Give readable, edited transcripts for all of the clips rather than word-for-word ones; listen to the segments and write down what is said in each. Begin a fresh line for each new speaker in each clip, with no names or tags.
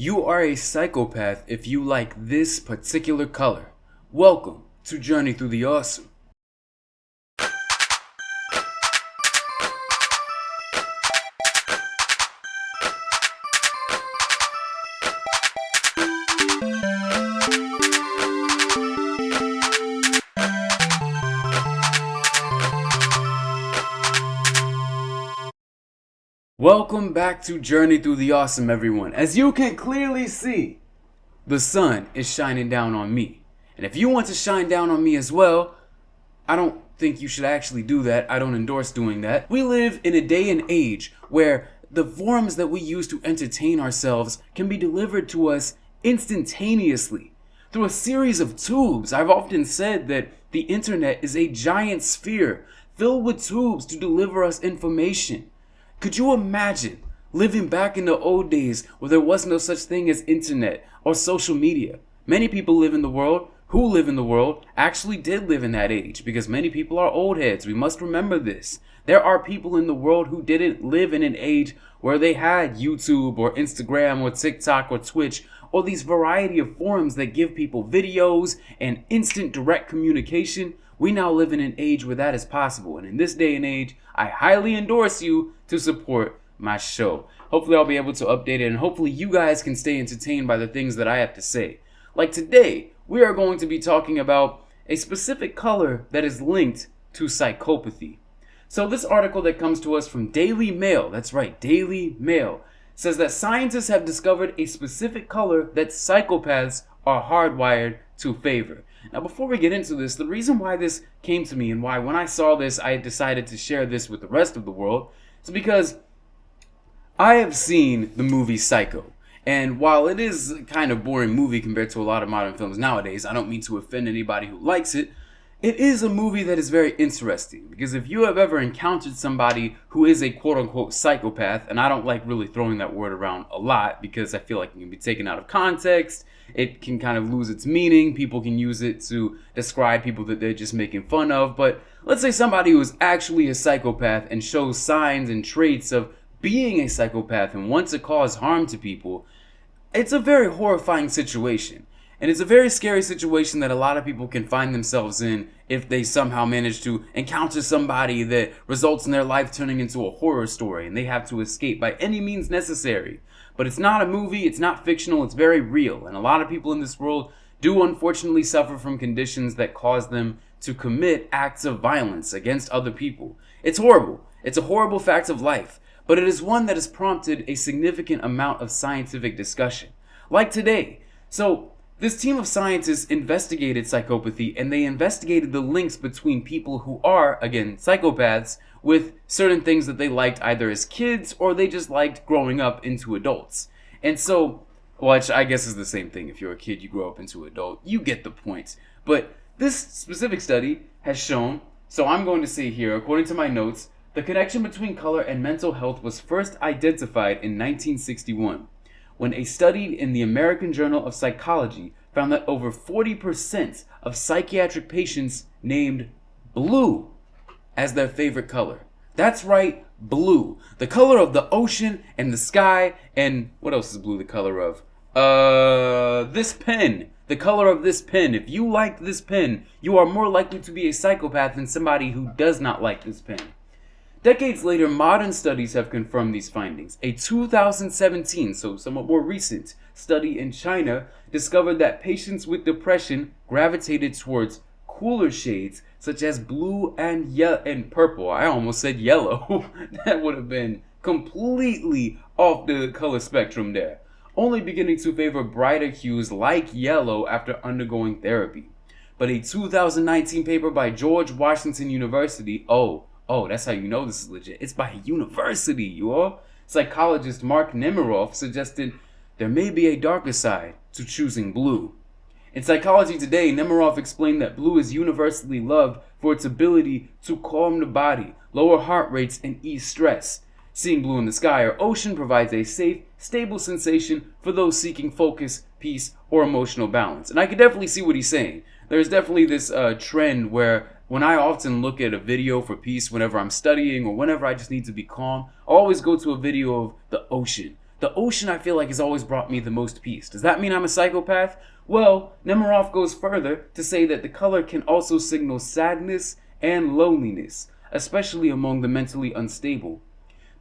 You are a psychopath if you like this particular color. Welcome to Journey Through the Awesome. Welcome back to Journey Through the Awesome, everyone. As you can clearly see, the sun is shining down on me. And if you want to shine down on me as well, I don't think you should actually do that. I don't endorse doing that. We live in a day and age where the forms that we use to entertain ourselves can be delivered to us instantaneously through a series of tubes. I've often said that the internet is a giant sphere filled with tubes to deliver us information. Could you imagine living back in the old days where there was no such thing as internet or social media? Many people live in the world actually did live in that age, because many people are old heads. We must remember this. There are people in the world who didn't live in an age where they had YouTube or Instagram or TikTok or Twitch or these variety of forums that give people videos and instant direct communication. We now live in an age where that is possible. And in this day and age, I highly endorse you to support my show. Hopefully I'll be able to update it, and hopefully you guys can stay entertained by the things that I have to say. Like today, we are going to be talking about a specific color that is linked to psychopathy. So this article that comes to us from Daily Mail, that's right, Daily Mail, says that scientists have discovered a specific color that psychopaths are hardwired to favor. Now, before we get into this, the reason why this came to me and why when I saw this I decided to share this with the rest of the world is because I have seen the movie Psycho. And while it is a kind of boring movie compared to a lot of modern films nowadays, I don't mean to offend anybody who likes it. It is a movie that is very interesting, because if you have ever encountered somebody who is a quote-unquote psychopath, and I don't like really throwing that word around a lot because I feel like it can be taken out of context, it can kind of lose its meaning, people can use it to describe people that they're just making fun of, but let's say somebody who is actually a psychopath and shows signs and traits of being a psychopath and wants to cause harm to people, it's a very horrifying situation. And it's a very scary situation that a lot of people can find themselves in if they somehow manage to encounter somebody that results in their life turning into a horror story and they have to escape by any means necessary. But it's not a movie, it's not fictional, it's very real. And a lot of people in this world do unfortunately suffer from conditions that cause them to commit acts of violence against other people. It's horrible. It's a horrible fact of life. But it is one that has prompted a significant amount of scientific discussion. Like today. So, this team of scientists investigated psychopathy, and they investigated the links between people who are, again, psychopaths, with certain things that they liked either as kids or they just liked growing up into adults. And so, which I guess is the same thing. If you're a kid, you grow up into an adult. You get the point. But this specific study has shown, so I'm going to say here, according to my notes, the connection between color and mental health was first identified in 1961. When a study in the American Journal of Psychology found that over 40% of psychiatric patients named blue as their favorite color. That's right, blue. The color of the ocean and the sky, and what else is blue the color of? This pen. The color of this pen. If you like this pen, you are more likely to be a psychopath than somebody who does not like this pen. Decades later, modern studies have confirmed these findings. A 2017, so somewhat more recent, study in China discovered that patients with depression gravitated towards cooler shades such as blue and purple. I almost said yellow. That would have been completely off the color spectrum there. Only beginning to favor brighter hues like yellow after undergoing therapy. But a 2019 paper by George Washington University, Oh, that's how you know this is legit. It's by a university, you all. Psychologist Mark Nemiroff suggested there may be a darker side to choosing blue. In Psychology Today, Nemiroff explained that blue is universally loved for its ability to calm the body, lower heart rates, and ease stress. Seeing blue in the sky or ocean provides a safe, stable sensation for those seeking focus, peace, or emotional balance. And I can definitely see what he's saying. There's definitely this trend where when I often look at a video for peace whenever I'm studying or whenever I just need to be calm, I always go to a video of the ocean. The ocean, I feel like, has always brought me the most peace. Does that mean I'm a psychopath? Well, Nemiroff goes further to say that the color can also signal sadness and loneliness, especially among the mentally unstable.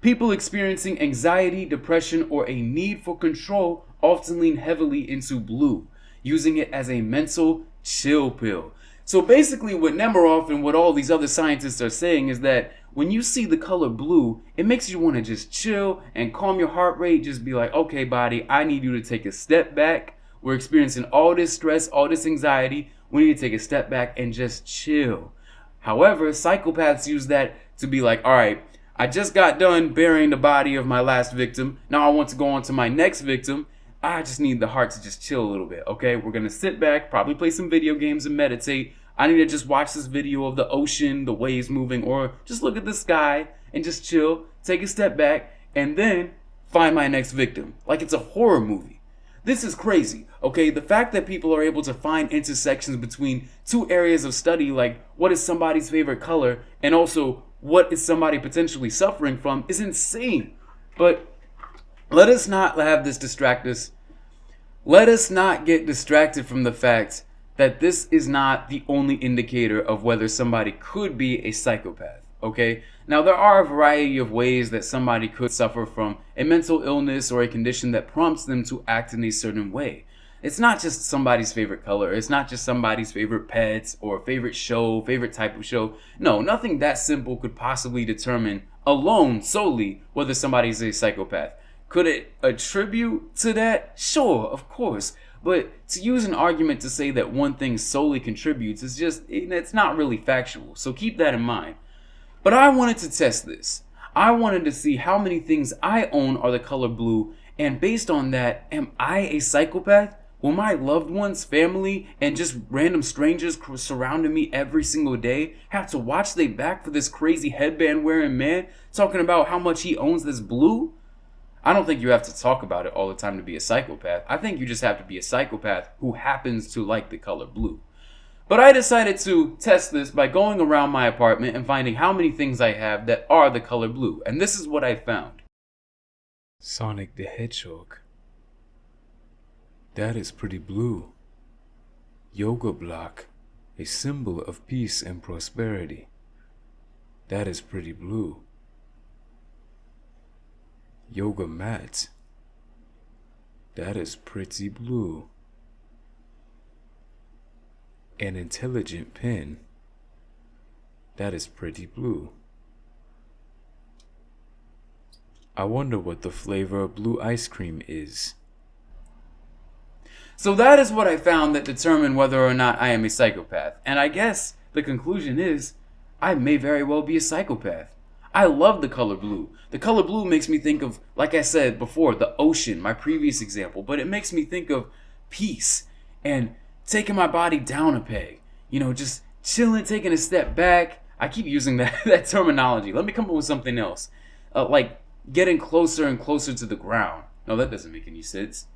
People experiencing anxiety, depression, or a need for control often lean heavily into blue, using it as a mental chill pill. So basically what Nemiroff and what all these other scientists are saying is that when you see the color blue, it makes you want to just chill and calm your heart rate. Just be like, okay, body, I need you to take a step back. We're experiencing all this stress, all this anxiety. We need to take a step back and just chill. However, psychopaths use that to be like, all right, I just got done burying the body of my last victim. Now I want to go on to my next victim. I just need the heart to just chill a little bit, okay? We're going to sit back, probably play some video games and meditate. I need to just watch this video of the ocean, the waves moving, or just look at the sky and just chill, take a step back, and then find my next victim. Like it's a horror movie. This is crazy, okay? The fact that people are able to find intersections between two areas of study, like what is somebody's favorite color, and also what is somebody potentially suffering from, is insane. But let us not have this distract us. Let us not get distracted from the fact that this is not the only indicator of whether somebody could be a psychopath, okay? Now, there are a variety of ways that somebody could suffer from a mental illness or a condition that prompts them to act in a certain way. It's not just somebody's favorite color. It's not just somebody's favorite pets or favorite show, favorite type of show. No, nothing that simple could possibly determine alone, solely, whether somebody's a psychopath. Could it attribute to that? Sure, of course. But to use an argument to say that one thing solely contributes is just, it's not really factual. So keep that in mind. But I wanted to test this. I wanted to see how many things I own are the color blue. And based on that, am I a psychopath? Will my loved ones, family, and just random strangers surrounding me every single day have to watch their back for this crazy headband wearing man talking about how much he owns this blue? I don't think you have to talk about it all the time to be a psychopath. I think you just have to be a psychopath who happens to like the color blue. But I decided to test this by going around my apartment and finding how many things I have that are the color blue. And this is what I found.
Sonic the Hedgehog. That is pretty blue. Yoga block, a symbol of peace and prosperity. That is pretty blue. Yoga mat. That is pretty blue. An intelligent pen. That is pretty blue. I wonder what the flavor of blue ice cream is.
So that is what I found that determined whether or not I am a psychopath. And I guess the conclusion is I may very well be a psychopath. I love the color blue. The color blue makes me think of, like I said before, the ocean, my previous example. But it makes me think of peace and taking my body down a peg. You know, just chilling, taking a step back. I keep using that terminology. Let me come up with something else. Like getting closer and closer to the ground. No, that doesn't make any sense.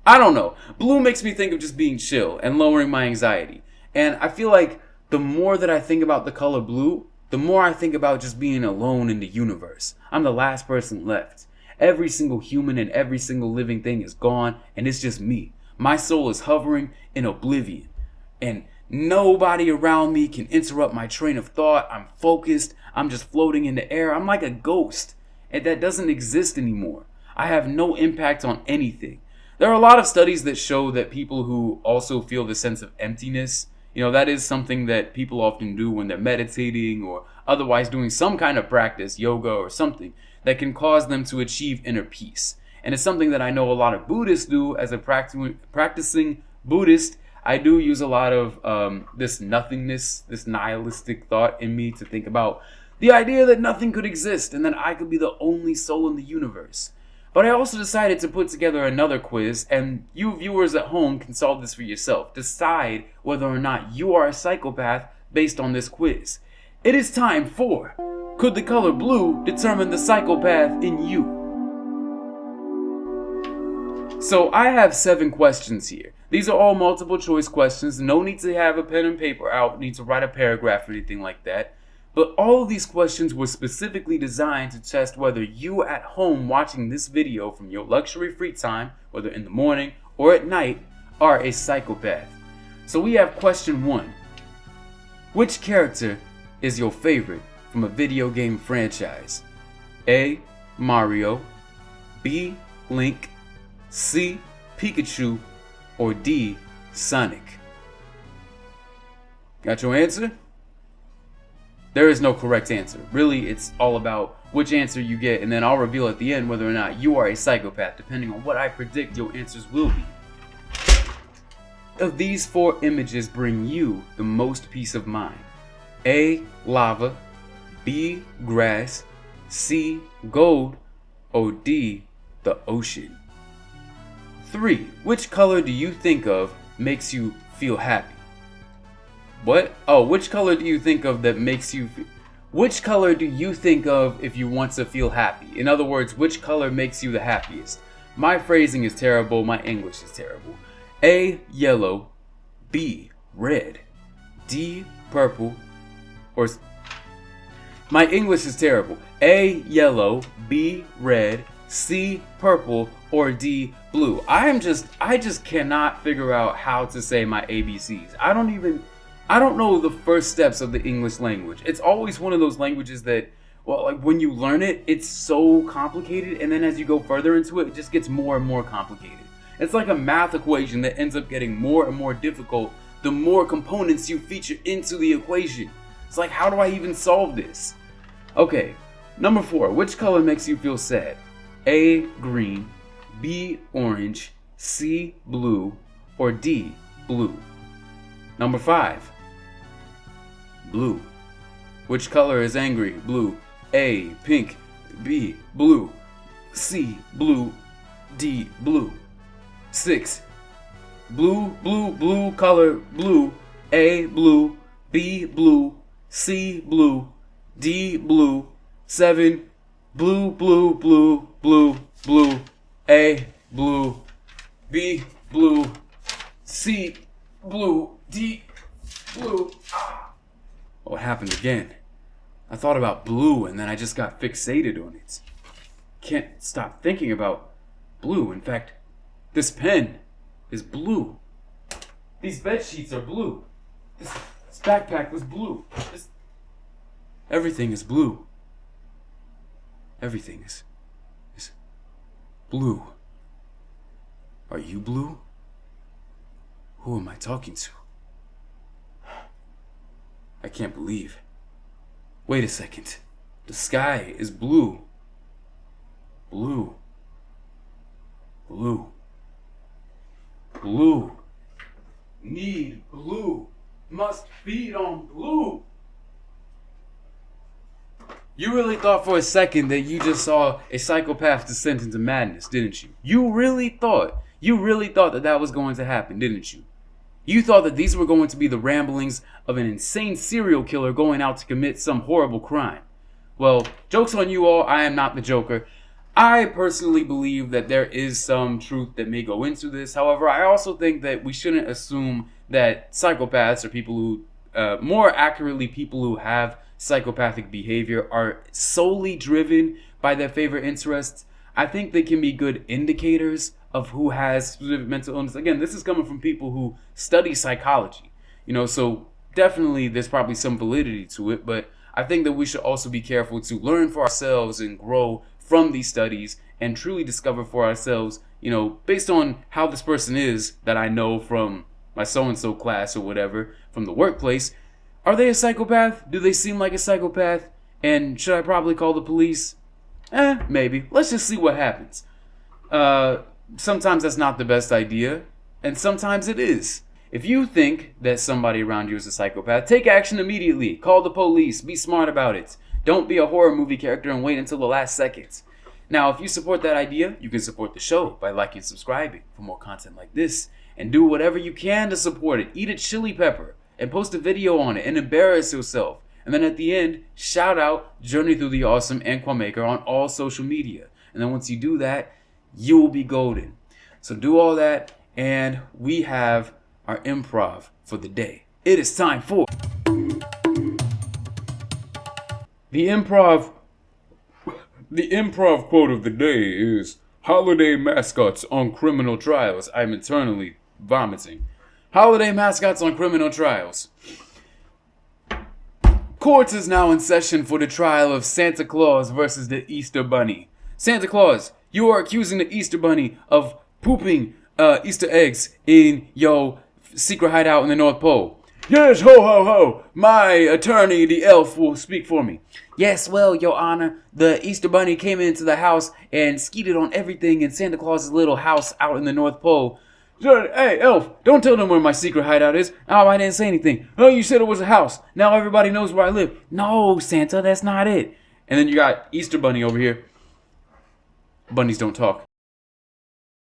I don't know. Blue makes me think of just being chill and lowering my anxiety. And I feel like the more that I think about the color blue, the more I think about just being alone in the universe. I'm the last person left. Every single human and every single living thing is gone, and it's just me. My soul is hovering in oblivion. And nobody around me can interrupt my train of thought. I'm focused. I'm just floating in the air. I'm like a ghost. And that doesn't exist anymore. I have no impact on anything. There are a lot of studies that show that people who also feel the sense of emptiness, that is something that people often do when they're meditating or otherwise doing some kind of practice, yoga or something, that can cause them to achieve inner peace. And it's something that I know a lot of Buddhists do. As a practicing Buddhist, I do use a lot of this nothingness, this nihilistic thought in me to think about the idea that nothing could exist and that I could be the only soul in the universe. But I also decided to put together another quiz, and you viewers at home can solve this for yourself. Decide whether or not you are a psychopath based on this quiz. It is time for Could the Color Blue Determine the Psychopath in You? So I have 7 questions here. These are all multiple choice questions. No need to have a pen and paper out, need to write a paragraph or anything like that. But all of these questions were specifically designed to test whether you at home watching this video from your luxury free time, whether in the morning or at night, are a psychopath. So we have question 1. Which character is your favorite from a video game franchise? A. Mario, B. Link, C. Pikachu, or D. Sonic? Got your answer? There is no correct answer. Really, it's all about which answer you get, and then I'll reveal at the end whether or not you are a psychopath, depending on what I predict your answers will be. Of these 4 images bring you the most peace of mind? A. Lava, B. Grass, C. Gold, or D. The ocean? 3. Which color do you think of makes you feel happy? What? Oh, which color do you think of that makes you which color do you think of if you want to feel happy? In other words, which color makes you the happiest? My phrasing is terrible, my English is terrible. A. Yellow, B. Red, D. Purple, or my English is terrible. A. Yellow, B. Red, C. Purple, or D. Blue. I just cannot figure out how to say my ABCs. I don't know the first steps of the English language. It's always one of those languages that, well, like when you learn it, it's so complicated, and then as you go further into it, it just gets more and more complicated. It's like a math equation that ends up getting more and more difficult the more components you feature into the equation. It's like, how do I even solve this? Okay, number 4, which color makes you feel sad? A. Green, B. Orange, C. Blue, or D. Blue? Number 5. Blue. Which color is angry? Blue. A. Pink, B. Blue, C. Blue, D. Blue? 6. Blue color, blue. A. Blue, B. Blue, C. Blue, D. Blue? 7. Blue. A. Blue, B. Blue, C. Blue, D. Blue. Oh, it happened again. I thought about blue and then I just got fixated on it. Can't stop thinking about blue. In fact, this pen is blue. These bed sheets are blue. This backpack was blue. Everything is blue. Everything is blue. Are you blue? Who am I talking to? I can't believe. Wait a second. The sky is blue. Blue. Need blue. Must feed on blue. You really thought for a second that you just saw a psychopath descend into madness, didn't you? You really thought that was going to happen, didn't you? You thought that these were going to be the ramblings of an insane serial killer going out to commit some horrible crime. Well, joke's on you all, I am not the Joker. I personally believe that there is some truth that may go into this. However, I also think that we shouldn't assume that psychopaths, or people who, more accurately, people who have psychopathic behavior, are solely driven by their favorite interests. I think they can be good indicators of who has specific mental illness. Again, this is coming from people who study psychology, so definitely there's probably some validity to it, but I think that we should also be careful to learn for ourselves and grow from these studies and truly discover for ourselves, based on how this person is that I know from my so-and-so class or whatever, from the workplace, are they a psychopath? Do they seem like a psychopath? And should I probably call the police? Maybe. Let's just see what happens. Sometimes that's not the best idea, and sometimes it is. If you think that somebody around you is a psychopath, take action immediately. Call the police. Be smart about it. Don't be a horror movie character and wait until the last second. Now, if you support that idea, you can support the show by liking and subscribing for more content like this, and do whatever you can to support it. Eat a chili pepper and post a video on it and embarrass yourself. And then at the end, shout out Journey Through the Awesome and Kwameker on all social media. And then once you do that, you will be golden. So do all that, and we have our improv for the day. It is time for
The improv quote of the day is holiday mascots on criminal trials. I'm internally vomiting.
Holiday mascots on criminal trials. Court is now in session for the trial of Santa Claus versus the Easter Bunny. Santa Claus, you are accusing the Easter Bunny of pooping Easter eggs in your secret hideout in the North Pole.
Yes, ho ho ho! My attorney, the elf, will speak for me.
Yes, well, Your Honor, the Easter Bunny came into the house and skeeted on everything in Santa Claus's little house out in the North Pole.
Hey, elf, don't tell them where my secret hideout is.
Oh, I didn't say anything.
Oh, you said it was a house. Now everybody knows where I live.
No, Santa, that's not it.
And then you got Easter Bunny over here. Bunnies don't talk.